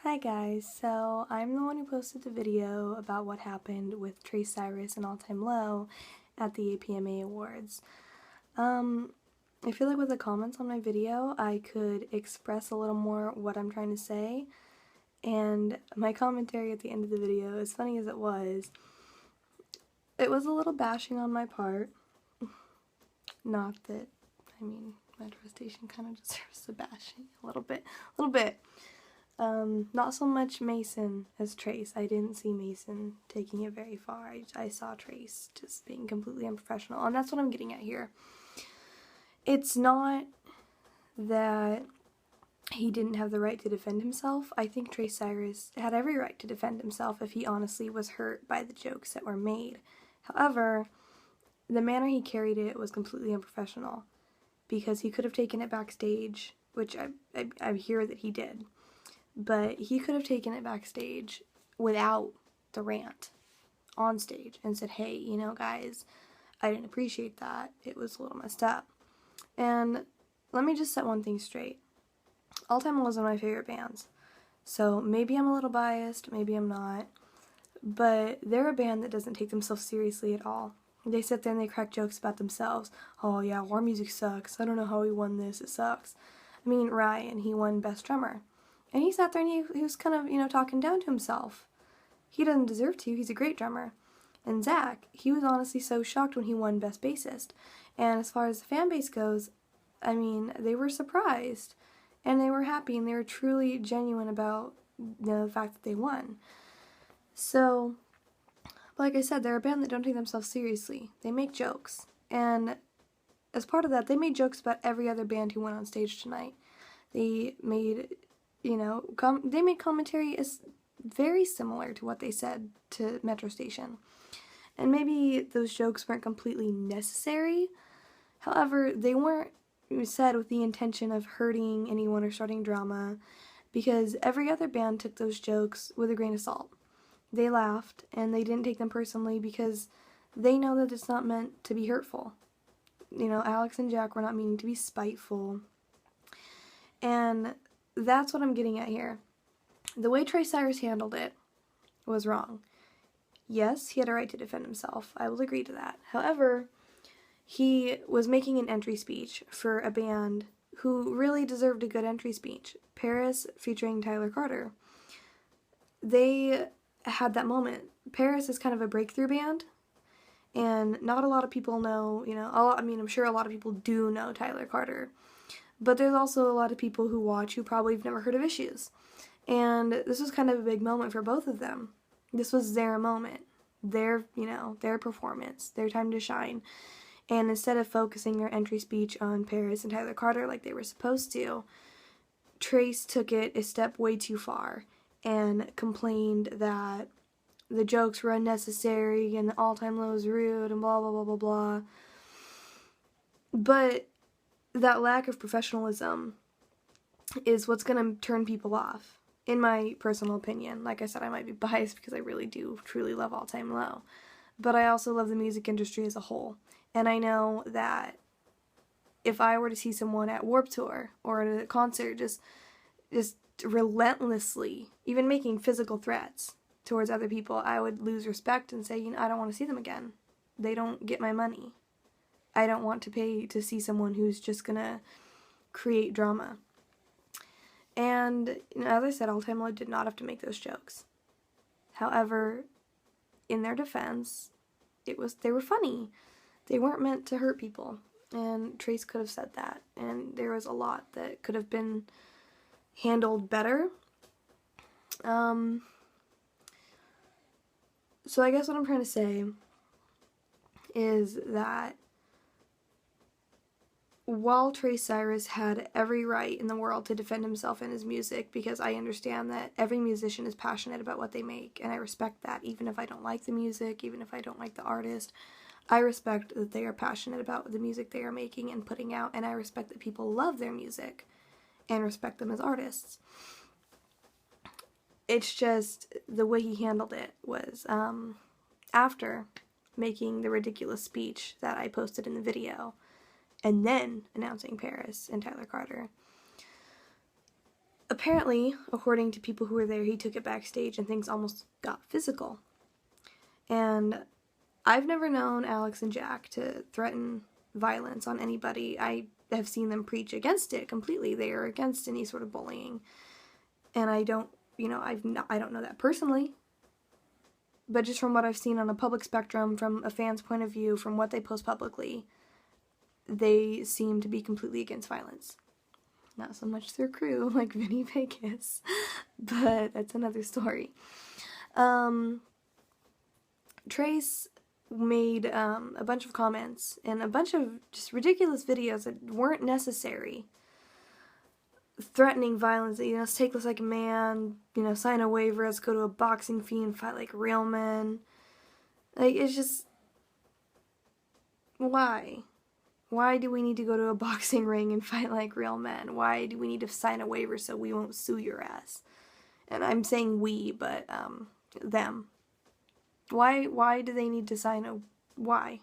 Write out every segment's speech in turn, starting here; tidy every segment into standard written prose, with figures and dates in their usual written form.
Hi guys, so I'm the one who posted the video about what happened with Cyrus and All Time Low at the APMA Awards. I feel like with the comments on my video I could express a little more what I'm trying to say, and my commentary at the end of the video, as funny as it was a little bashing on my part. Not that, Metro Station kind of deserves the bashing a little bit. Not so much Mason as Trace. I didn't see Mason taking it very far. I saw Trace just being completely unprofessional, and that's what I'm getting at here. It's not that he didn't have the right to defend himself. I think Cyrus had every right to defend himself if he honestly was hurt by the jokes that were made. However, the manner he carried it was completely unprofessional, because he could have taken it backstage, which I hear that he did. But he could have taken it backstage without the rant on stage and said, hey, you know, guys, I didn't appreciate that. It was a little messed up. And let me just set one thing straight. All Time Low is one of my favorite bands. So maybe I'm a little biased, maybe I'm not. But they're a band that doesn't take themselves seriously at all. They sit there and they crack jokes about themselves. Oh yeah, our music sucks. I don't know how he won this. It sucks. I mean, Ryan, he won Best Drummer. And he sat there and he was kind of, talking down to himself. He doesn't deserve to. He's a great drummer. And Zach, he was honestly so shocked when he won Best Bassist. And as far as the fan base goes, they were surprised. And they were happy and they were truly genuine about the fact that they won. So, like I said, they're a band that don't take themselves seriously. They make jokes. And as part of that, they made jokes about every other band who went on stage tonight. They made they made commentary is very similar to what they said to Metro Station. And maybe those jokes weren't completely necessary. However, they weren't said with the intention of hurting anyone or starting drama, because every other band took those jokes with a grain of salt. They laughed, and they didn't take them personally because they know that it's not meant to be hurtful. Alex and Jack were not meaning to be spiteful. And that's what I'm getting at here. The way Cyrus handled it was wrong. Yes, he had a right to defend himself. I will agree to that. However, he was making an entry speech for a band who really deserved a good entry speech. Paris featuring Tyler Carter. They had that moment. Paris is kind of a breakthrough band, and not a lot of people know, I'm sure a lot of people do know Tyler Carter. But there's also a lot of people who watch who probably have never heard of Issues. And this was kind of a big moment for both of them. This was their moment. Their performance. Their time to shine. And instead of focusing their entry speech on Paris and Tyler Carter like they were supposed to, Trace took it a step way too far and complained that the jokes were unnecessary and All Time Low was rude and blah, blah, blah, blah, blah. But that lack of professionalism is what's going to turn people off, in my personal opinion. Like I said, I might be biased because I really do truly love All Time Low, but I also love the music industry as a whole. And I know that if I were to see someone at Warped Tour or at a concert just relentlessly, even making physical threats towards other people, I would lose respect and say, I don't want to see them again. They don't get my money. I don't want to pay to see someone who's just gonna create drama. And as I said, All Time Low did not have to make those jokes. However, in their defense, they were funny. They weren't meant to hurt people. And Trace could have said that. And there was a lot that could have been handled better. So I guess what I'm trying to say is that while Cyrus had every right in the world to defend himself and his music, because I understand that every musician is passionate about what they make, and I respect that, even if I don't like the music, even if I don't like the artist, I respect that they are passionate about the music they are making and putting out, and I respect that people love their music and respect them as artists. It's just the way he handled it was, after making the ridiculous speech that I posted in the video, and then announcing Paris and Tyler Carter, apparently, according to people who were there, he took it backstage and things almost got physical. And I've never known Alex and Jack to threaten violence on anybody. I have seen them preach against it completely. They are against any sort of bullying. And I don't, I don't know that personally. But just from what I've seen on a public spectrum, from a fan's point of view, from what they post publicly, they seem to be completely against violence. Not so much their crew, like Vinny Vegas, but that's another story. Trace made a bunch of comments and a bunch of just ridiculous videos that weren't necessary, threatening violence. Let's take this like a man, sign a waiver, let's go to a boxing field and fight like real men. Like, it's just, why? Why do we need to go to a boxing ring and fight like real men? Why do we need to sign a waiver so we won't sue your ass? And I'm saying we, but them. Why do they need to sign a... Why?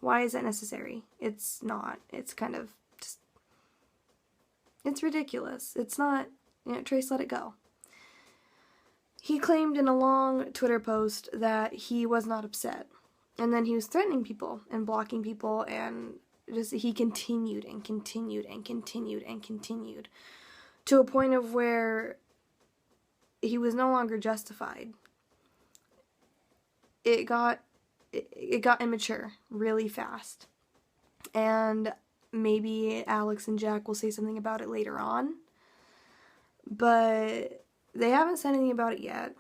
Why is that necessary? It's not. It's kind of just... It's ridiculous. It's not... Trace, let it go. He claimed in a long Twitter post that he was not upset. And then he was threatening people and blocking people, and just he continued and continued and continued and continued to a point of where he was no longer justified. It got immature really fast. And maybe Alex and Jack will say something about it later on. But they haven't said anything about it yet.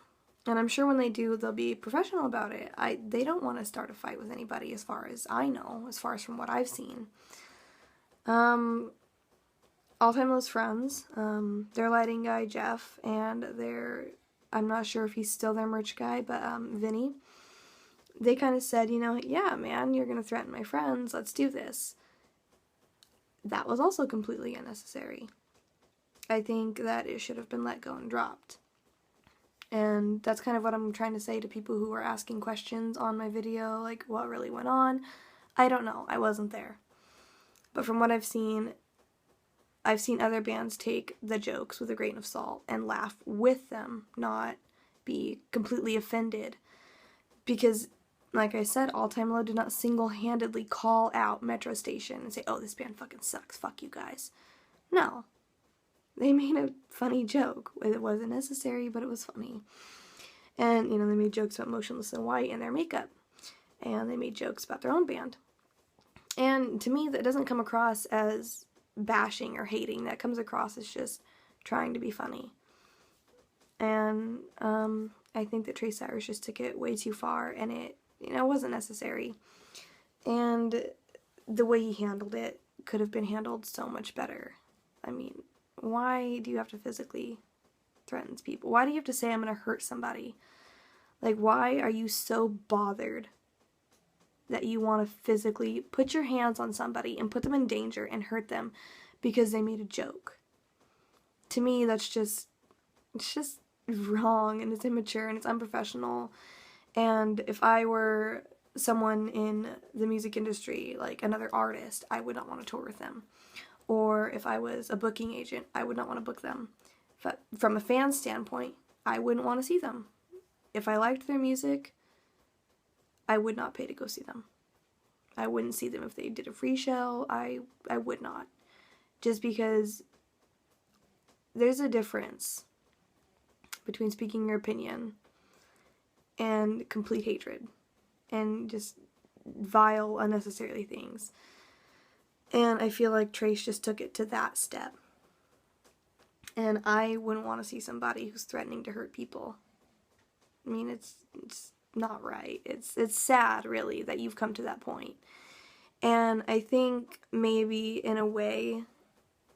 And I'm sure when they do, they'll be professional about it. They don't want to start a fight with anybody, as far as I know, as far as from what I've seen. All Time Low's friends, their lighting guy, Jeff, and I'm not sure if he's still their merch guy, but Vinny, they kind of said, yeah, man, you're going to threaten my friends, let's do this. That was also completely unnecessary. I think that it should have been let go and dropped. And that's kind of what I'm trying to say to people who are asking questions on my video, like what really went on. I don't know. I wasn't there. But from what I've seen other bands take the jokes with a grain of salt and laugh with them, not be completely offended. Because, like I said, All Time Low did not single-handedly call out Metro Station and say, oh, this band fucking sucks, fuck you guys. No. They made a funny joke. It wasn't necessary, but it was funny. And, they made jokes about Motionless in White and their makeup. And they made jokes about their own band. And to me, that doesn't come across as bashing or hating. That comes across as just trying to be funny. And I think that Cyrus just took it way too far, and it, wasn't necessary. And the way he handled it could have been handled so much better. I mean, why do you have to physically threaten people? Why do you have to say I'm going to hurt somebody? Like, why are you so bothered that you want to physically put your hands on somebody and put them in danger and hurt them because they made a joke? To me, it's just wrong, and it's immature, and it's unprofessional. And if I were someone in the music industry, like another artist, I would not want to tour with them. Or if I was a booking agent, I would not want to book them. But from a fan standpoint, I wouldn't want to see them. If I liked their music, I would not pay to go see them. I wouldn't see them if they did a free show. I would not. Just because there's a difference between speaking your opinion and complete hatred and just vile, unnecessary things. And I feel like Trace just took it to that step. And I wouldn't want to see somebody who's threatening to hurt people. I mean, it's not right. It's sad, really, that you've come to that point. And I think maybe, in a way,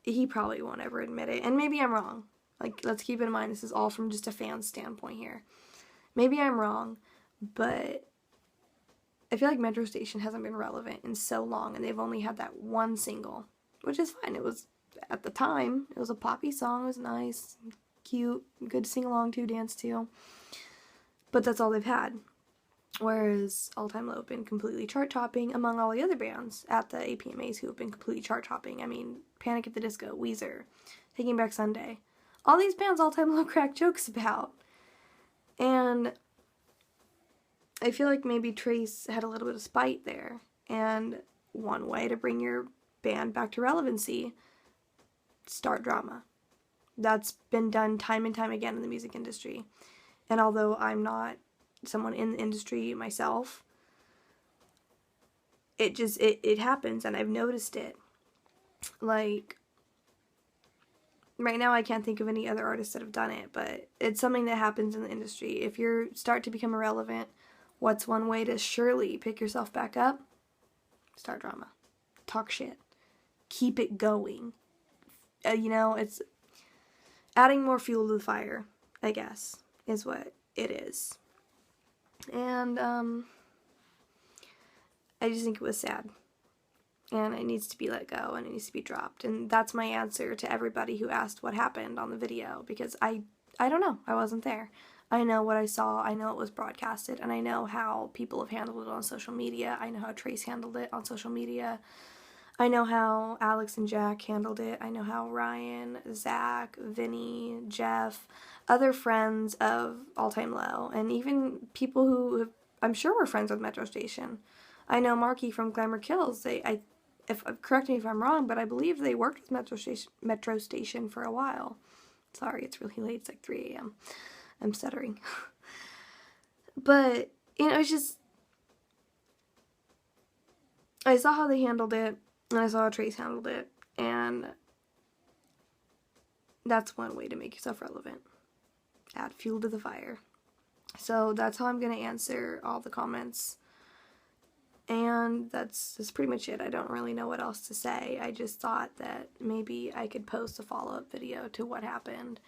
he probably won't ever admit it. And maybe I'm wrong. Like, let's keep in mind, this is all from just a fan's standpoint here. Maybe I'm wrong, but I feel like Metro Station hasn't been relevant in so long, and they've only had that one single, which is fine. It was, at the time, it was a poppy song. It was nice, cute, good to sing along to, dance to. But that's all they've had. Whereas All Time Low have been completely chart-topping among all the other bands at the APMAs who have been completely chart-topping. I mean, Panic at the Disco, Weezer, Taking Back Sunday. all these bands All Time Low crack jokes about. And I feel like maybe Trace had a little bit of spite there. And one way to bring your band back to relevancy, start drama. That's been done time and time again in the music industry. And although I'm not someone in the industry myself, it happens, and I've noticed it. Like, right now I can't think of any other artists that have done it, but it's something that happens in the industry. If you start to become irrelevant, what's one way to surely pick yourself back up? Start drama. Talk shit. Keep it going. It's adding more fuel to the fire, I guess, is what it is. And, I just think it was sad. And it needs to be let go, and it needs to be dropped. And that's my answer to everybody who asked what happened on the video, because I don't know. I wasn't there. I know what I saw. I know it was broadcasted, and I know how people have handled it on social media. I know how Trace handled it on social media. I know how Alex and Jack handled it. I know how Ryan, Zach, Vinny, Jeff, other friends of All Time Low, and even people who I'm sure were friends with Metro Station. I know Marky from Glamour Kills. Correct me if I'm wrong, but I believe they worked with Metro Station for a while. Sorry, it's really late. It's like 3 a.m. I'm stuttering. But, it's just, I saw how they handled it, and I saw how Trace handled it, and that's one way to make yourself relevant. Add fuel to the fire. So that's how I'm going to answer all the comments. And that's pretty much it. I don't really know what else to say. I just thought that maybe I could post a follow-up video to what happened.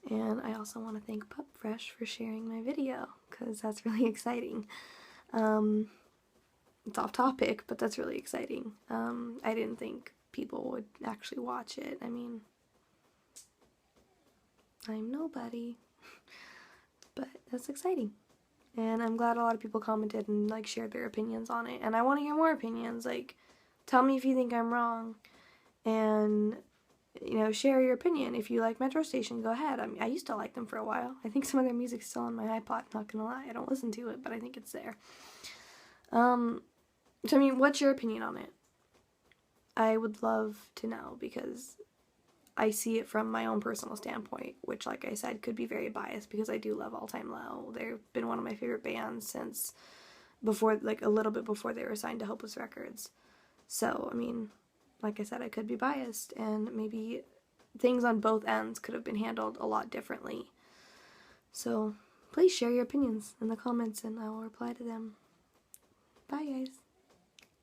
And I also want to thank Pupfresh for sharing my video, because that's really exciting. It's off topic, but that's really exciting. I didn't think people would actually watch it. I mean, I'm nobody. But that's exciting. And I'm glad a lot of people commented and, shared their opinions on it. And I want to hear more opinions. Tell me if you think I'm wrong. And, share your opinion. If you like Metro Station, go ahead. I used to like them for a while. I think some of their music's still on my iPod, not gonna lie. I don't listen to it, but I think it's there. What's your opinion on it? I would love to know, because I see it from my own personal standpoint, which, like I said, could be very biased, because I do love All Time Low. They've been one of my favorite bands since before, a little bit before they were signed to Hopeless Records. So, like I said, I could be biased, and maybe things on both ends could have been handled a lot differently. So, please share your opinions in the comments, and I will reply to them. Bye, guys.